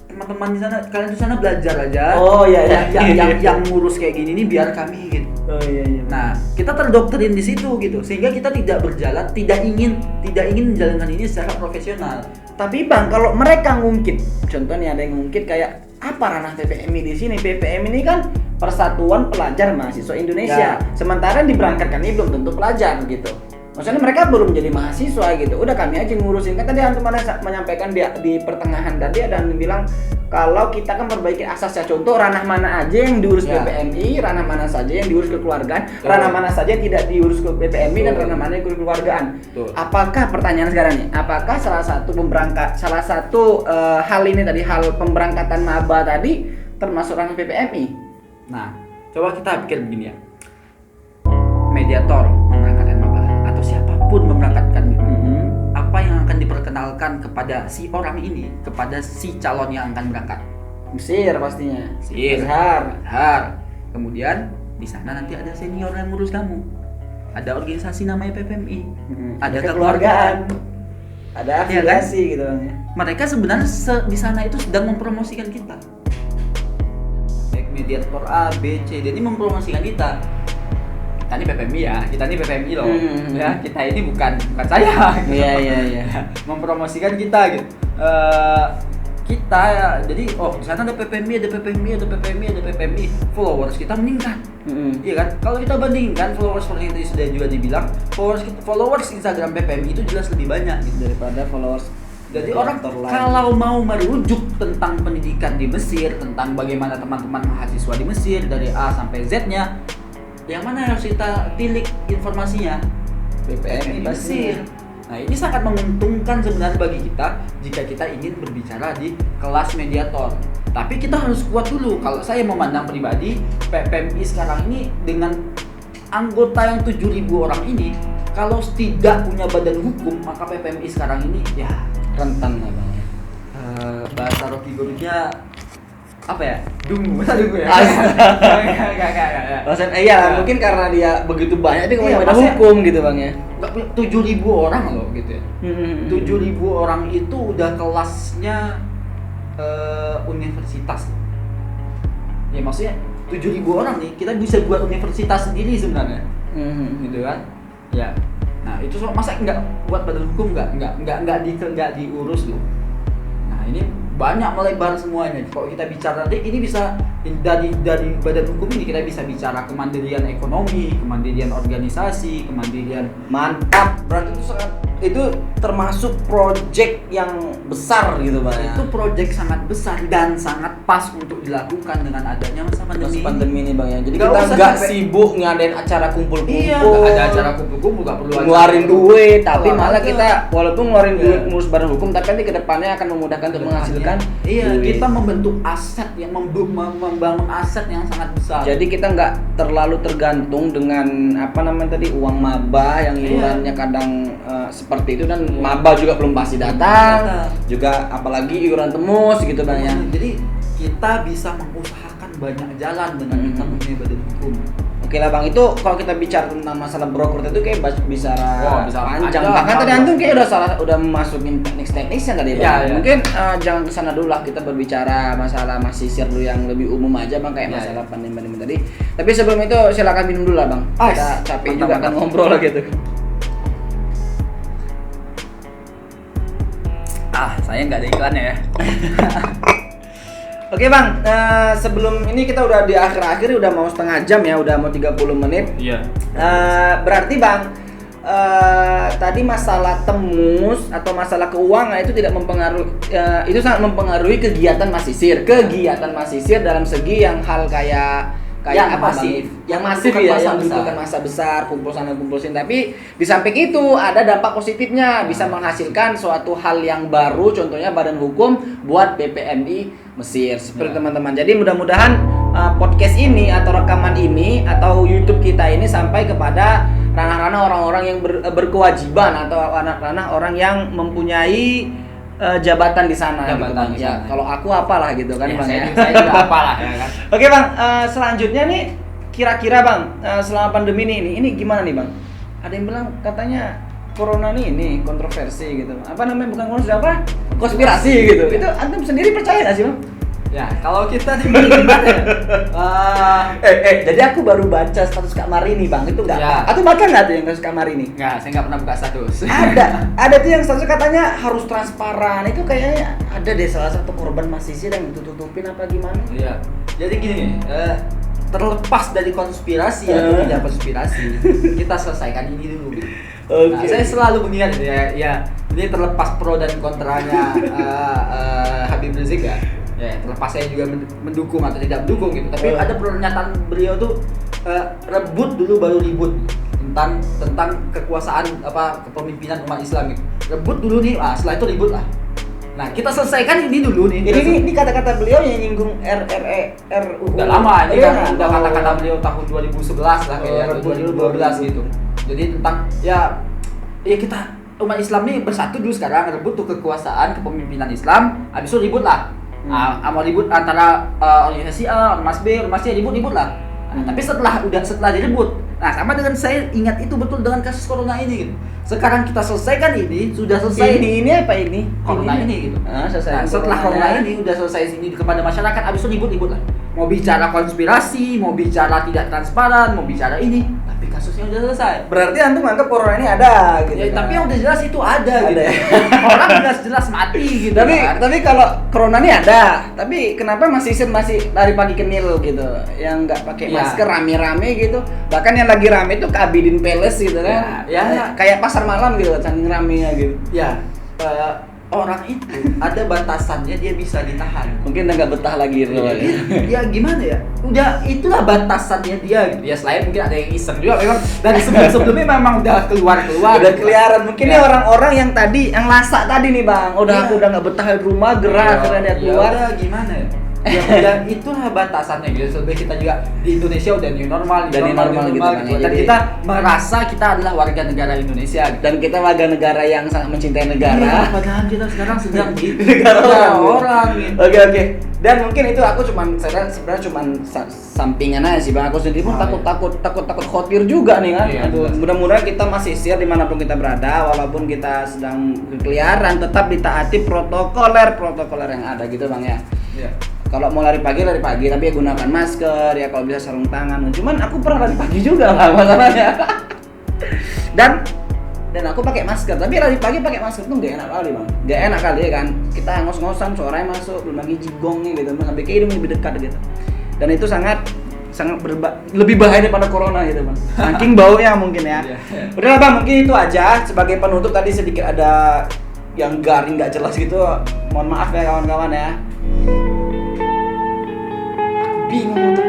[SPEAKER 2] teman-teman di sana, kalian di sana belajar aja.
[SPEAKER 1] Oh, iya, iya.
[SPEAKER 2] yang ngurus kayak gini nih biar kami gitu.
[SPEAKER 1] Oh iya.
[SPEAKER 2] Nah kita terdoktrin di situ gitu sehingga kita tidak berjalan, tidak ingin menjalankan ini secara profesional.
[SPEAKER 1] Tapi Bang, kalau mereka ngungkit, contohnya ada yang ngungkit kayak apa ranah PPMI di sini? PPMI ini kan Persatuan Pelajar Mahasiswa Indonesia.
[SPEAKER 2] Ya.
[SPEAKER 1] Sementara diberangkatkan ini belum tentu pelajar gitu. Maksudnya mereka belum jadi mahasiswa gitu. Udah kami aja ngurusin. Kan tadi antum ada menyampaikan di pertengahan tadi ada yang bilang kalau kita kan perbaiki asasnya. Contoh ranah mana aja yang diurus
[SPEAKER 2] Ya.
[SPEAKER 1] PPMI, ranah mana saja yang diurus kekeluargaan,
[SPEAKER 2] Betul.
[SPEAKER 1] ranah mana saja yang tidak diurus ke PPMI dan
[SPEAKER 2] Betul.
[SPEAKER 1] ranah mana yang kekeluargaan.
[SPEAKER 2] Betul.
[SPEAKER 1] Apakah pertanyaan sekarang nih? Apakah salah satu hal ini tadi, hal pemberangkatan maba tadi termasuk ranah PPMI?
[SPEAKER 2] Nah coba kita pikir begini ya, mediator memberangkatkan maba atau siapapun memberangkatkan apa yang akan diperkenalkan kepada si orang ini, kepada si calon yang akan berangkat?
[SPEAKER 1] Mesir pastinya.
[SPEAKER 2] Mesir.
[SPEAKER 1] Azhar.
[SPEAKER 2] Kemudian di sana nanti ada senior yang ngurus kamu, ada organisasi namanya PPMI, ada kekeluargaan.
[SPEAKER 1] Ada
[SPEAKER 2] Iya kan?
[SPEAKER 1] afiliasi gitu Bang ya.
[SPEAKER 2] Mereka sebenarnya di sana itu sedang mempromosikan kita. Baik mediator A, B, C, D ini mempromosikan kita. Kita ini PPMI ya, kita ini PPMI loh. Ya, kita ini bukan saya.
[SPEAKER 1] Iya.
[SPEAKER 2] Mempromosikan kita gitu. Kita jadi di sana ada PPMI, ada PPMI, followers kita meningkat. Iya kan? Kalau kita bandingkan followers seperti itu sudah juga dibilang, followers Instagram PPMI itu jelas lebih banyak gitu
[SPEAKER 1] Daripada followers.
[SPEAKER 2] jadi orang kalau mau merujuk tentang pendidikan di Mesir, tentang bagaimana teman-teman mahasiswa di Mesir dari A sampai Z-nya, yang mana harus kita tilik informasinya? PPMI Mesir. Nah ini sangat menguntungkan sebenarnya bagi kita jika kita ingin berbicara di kelas mediator. Tapi kita harus kuat dulu. Kalau saya memandang pribadi, PPMI sekarang ini dengan anggota yang 7.000 orang ini, kalau tidak punya badan hukum, maka PPMI sekarang ini ya
[SPEAKER 1] rentan ya Bang.
[SPEAKER 2] bahasa Rocky Gerungnya apa ya? Dungu ya.
[SPEAKER 1] Astaga. Bahasa iya, mungkin karena dia begitu banyak dia
[SPEAKER 2] Iya,
[SPEAKER 1] kepada
[SPEAKER 2] maksudnya-
[SPEAKER 1] hukum gitu Bang ya.
[SPEAKER 2] 7.000 orang loh gitu ya. 7.000
[SPEAKER 1] 7.000
[SPEAKER 2] orang itu udah kelasnya universitas loh. Ya maksudnya 7.000 orang nih kita bisa buat universitas sendiri sebenarnya. Gitu kan? Ya. Nah, itu masa nggak buat badan hukum nggak diurus loh. Nah, ini banyak melebar semuanya. Kalau kita bicara nanti ini bisa dari badan hukum ini kita bisa bicara kemandirian ekonomi, kemandirian organisasi, kemandirian.
[SPEAKER 1] Mantap, berarti itu termasuk project yang besar gitu Bang ya.
[SPEAKER 2] Itu proyek sangat besar dan sangat pas untuk dilakukan dengan adanya masa
[SPEAKER 1] Pas
[SPEAKER 2] pandemi.
[SPEAKER 1] pandemi ini Bang ya. Jadi
[SPEAKER 2] Nggak
[SPEAKER 1] kita
[SPEAKER 2] usah
[SPEAKER 1] nggak
[SPEAKER 2] sampai-
[SPEAKER 1] sibuk ngadain acara kumpul-kumpul.
[SPEAKER 2] Iya, nggak ada acara kumpul-kumpul, nggak perlu
[SPEAKER 1] ngeluarin duit, tapi
[SPEAKER 2] Olahraga.
[SPEAKER 1] malah kita walaupun ngeluarin
[SPEAKER 2] Iya.
[SPEAKER 1] duit ngurus badan hukum, tapi nanti kedepannya akan memudahkan untuk menghasilkan
[SPEAKER 2] Iya,
[SPEAKER 1] duit.
[SPEAKER 2] kita membentuk aset yang membangun aset yang sangat besar.
[SPEAKER 1] Jadi kita nggak terlalu tergantung dengan apa namanya tadi uang maba yang iurannya kadang seperti itu dan
[SPEAKER 2] Iya.
[SPEAKER 1] maba juga belum pasti datang,
[SPEAKER 2] Datang.
[SPEAKER 1] juga apalagi iuran temus gitu Bang ya.
[SPEAKER 2] Jadi kita bisa mengusahakan banyak jalan dengan kita punya badan hukum.
[SPEAKER 1] Oke lah Bang, itu kalau kita bicara tentang masalah broker itu kayak bisa
[SPEAKER 2] Wah, bisa
[SPEAKER 1] panjang.
[SPEAKER 2] panjang.
[SPEAKER 1] Bahkan tadi antum kayak udah masukin teknis-teknisnya tadi Bang.
[SPEAKER 2] Iya, iya.
[SPEAKER 1] Mungkin jangan kesana dulu lah, kita berbicara masalah masih share dulu yang lebih umum aja Bang, kayak
[SPEAKER 2] Iya,
[SPEAKER 1] masalah pandemi tadi. Tapi sebelum itu silakan minum dulu lah Bang.
[SPEAKER 2] Ais.
[SPEAKER 1] Kita capek
[SPEAKER 2] Mantap,
[SPEAKER 1] juga kan
[SPEAKER 2] mantap.
[SPEAKER 1] ngobrol gitu.
[SPEAKER 2] Saya nggak ada iklannya ya.
[SPEAKER 1] Oke Bang, sebelum ini kita udah di akhir-akhir udah mau setengah jam ya, udah mau 30 menit.
[SPEAKER 2] Iya.
[SPEAKER 1] Berarti Bang, tadi masalah temus atau masalah keuangan itu tidak mempengaruhi, itu sangat mempengaruhi kegiatan mahasiswa. Kegiatan mahasiswa dalam segi yang hal kayak
[SPEAKER 2] Yang
[SPEAKER 1] apa
[SPEAKER 2] masif.
[SPEAKER 1] Bang? Yang masif
[SPEAKER 2] Bukan
[SPEAKER 1] ya,
[SPEAKER 2] masa
[SPEAKER 1] yang
[SPEAKER 2] besar.
[SPEAKER 1] bukan masa besar, kumpul sana kumpul sini. Tapi di samping itu ada dampak positifnya, bisa menghasilkan suatu hal yang baru, contohnya badan hukum buat BPMI Mesir seperti
[SPEAKER 2] Ya.
[SPEAKER 1] teman-teman. Jadi mudah-mudahan podcast ini atau rekaman ini atau YouTube kita ini sampai kepada ranah-ranah orang-orang yang berkewajiban atau ranah-ranah orang yang mempunyai jabatan di sana.
[SPEAKER 2] Jabatan
[SPEAKER 1] gitu, Bang.
[SPEAKER 2] di
[SPEAKER 1] Ya,
[SPEAKER 2] sana.
[SPEAKER 1] kalau aku apalah gitu kan Bang ya.
[SPEAKER 2] Saya juga apalah ya kan.
[SPEAKER 1] Oke Bang, selanjutnya nih kira-kira Bang, selama pandemi ini gimana nih Bang? Ada yang bilang katanya corona ini kontroversi gitu. Apa namanya, bukan kontroversi apa? Konspirasi gitu. Itu antum sendiri percaya nggak sih Bang?
[SPEAKER 2] Ya, kalau kita di gimana ya?
[SPEAKER 1] Jadi aku baru baca status Kak Marini Bang, itu nggak
[SPEAKER 2] Ya.
[SPEAKER 1] apa? Atau baca nggak tuh yang status Kak Marini?
[SPEAKER 2] Enggak, saya nggak pernah buka status.
[SPEAKER 1] Ada tuh yang status katanya harus transparan. Itu kayaknya ada deh salah satu korban mahasiswa yang ditutupin apa gimana?
[SPEAKER 2] Iya. Jadi gini, terlepas dari konspirasi atau
[SPEAKER 1] Eh.
[SPEAKER 2] tidak konspirasi, kita selesaikan ini dulu. Gitu.
[SPEAKER 1] Oke.
[SPEAKER 2] Nah, saya selalu mengingat ya, ini terlepas pro dan kontranya Habib Rizik ya. Ya, terlepas saya juga mendukung atau tidak mendukung gitu. Tapi ada pernyataan beliau tuh rebut dulu baru ribut tentang kekuasaan kepemimpinan umat Islam gitu. Rebut dulu nih, setelah itu ribut lah. Nah, kita selesaikan ini dulu nih.
[SPEAKER 1] Ini kata-kata beliau yang nyinggung RUU.
[SPEAKER 2] Udah lama ini
[SPEAKER 1] Iya,
[SPEAKER 2] kan, udah kata-kata beliau tahun 2011 lah kayaknya, atau 2012 gitu. Jadi tentang ya kita umat Islam nih bersatu dulu sekarang, rebut tuh kekuasaan kepemimpinan Islam, habis itu ribut lah. Mau ribut antara organisasi A, ormas B, ormas C, ribut lah. Nah, tapi setelah diribut, nah sama dengan saya ingat itu betul dengan kasus corona ini gitu. Sekarang kita selesaikan ini, sudah selesai.
[SPEAKER 1] Ini apa ini?
[SPEAKER 2] Corona ini gitu.
[SPEAKER 1] Selesai.
[SPEAKER 2] Nah, setelah corona ini udah selesai sini kepada masyarakat, abis itu ribut lah. Mau bicara konspirasi, mau bicara tidak transparan, mau bicara ini, tapi kasusnya udah selesai.
[SPEAKER 1] Berarti antum anggap corona ini ada gitu.
[SPEAKER 2] Ya,
[SPEAKER 1] kan?
[SPEAKER 2] tapi yang udah jelas itu ada gitu.
[SPEAKER 1] Ada ya?
[SPEAKER 2] Orang jelas mati gitu.
[SPEAKER 1] Tapi kalau corona ini ada, tapi kenapa masih lari pagi ke Nil gitu, yang nggak pakai
[SPEAKER 2] Iya.
[SPEAKER 1] masker rame-rame gitu. Bahkan yang lagi rame itu ke Abidin Palace gitu kan.
[SPEAKER 2] Ya.
[SPEAKER 1] Kayak pasar malam gitu, saking ramenya gitu.
[SPEAKER 2] ya orang itu ada batasannya, dia bisa ditahan.
[SPEAKER 1] Mungkin udah nggak betah lagi gitu.
[SPEAKER 2] Ya gimana ya? Udah itulah batasannya dia gitu. Ya selain mungkin ada yang iseng juga memang dari sebelumnya memang udah keluar.
[SPEAKER 1] Udah keliaran. Mungkin
[SPEAKER 2] Ya.
[SPEAKER 1] ini orang-orang yang tadi yang lasak tadi nih Bang.
[SPEAKER 2] Iya.
[SPEAKER 1] Aku udah nggak betah di rumah, gerah karena dia keluar.
[SPEAKER 2] Ya udah gimana ya? Ya, itulah batasannya gitu. Sebenarnya kita juga di Indonesia udah new normal
[SPEAKER 1] Dan new normal gitu kan, ya.
[SPEAKER 2] Dan
[SPEAKER 1] Jadi-
[SPEAKER 2] kita merasa kita adalah warga negara Indonesia gitu.
[SPEAKER 1] Dan kita warga negara yang sangat mencintai negara.
[SPEAKER 2] Iya, padahal kita sekarang sedang di
[SPEAKER 1] Negara orang.
[SPEAKER 2] gitu.
[SPEAKER 1] Oke. Dan mungkin itu aku sebenarnya cuman sampingan aja sih Bang. Aku sendiri pun
[SPEAKER 2] Oh,
[SPEAKER 1] takut khawatir juga nih kan.
[SPEAKER 2] Iya,
[SPEAKER 1] Aduh,
[SPEAKER 2] jelas.
[SPEAKER 1] mudah-mudahan kita masih siap dimanapun kita berada, walaupun kita sedang berkeliaran, tetap ditaati protokoler yang ada gitu Bang ya.
[SPEAKER 2] Iya.
[SPEAKER 1] Kalau mau lari pagi, tapi ya gunakan masker ya, kalau bisa sarung tangan. Cuman aku pernah lari pagi juga Bang, masalahnya. Dan aku pakai masker, tapi lari pagi pakai masker tuh gak enak kali Bang. Gak enak kali ya kan. Kita ngos-ngosan, suaranya masuk, belum lagi jigongnya gitu, sampai ke hidung lebih dekat gitu. Dan itu sangat lebih bahaya daripada corona gitu Bang. Saking baunya mungkin ya.
[SPEAKER 2] Iya.
[SPEAKER 1] Udah lah Bang, mungkin itu aja sebagai penutup. Tadi sedikit ada yang garing nggak jelas gitu. Mohon maaf ya kawan-kawan ya. Bingung untuk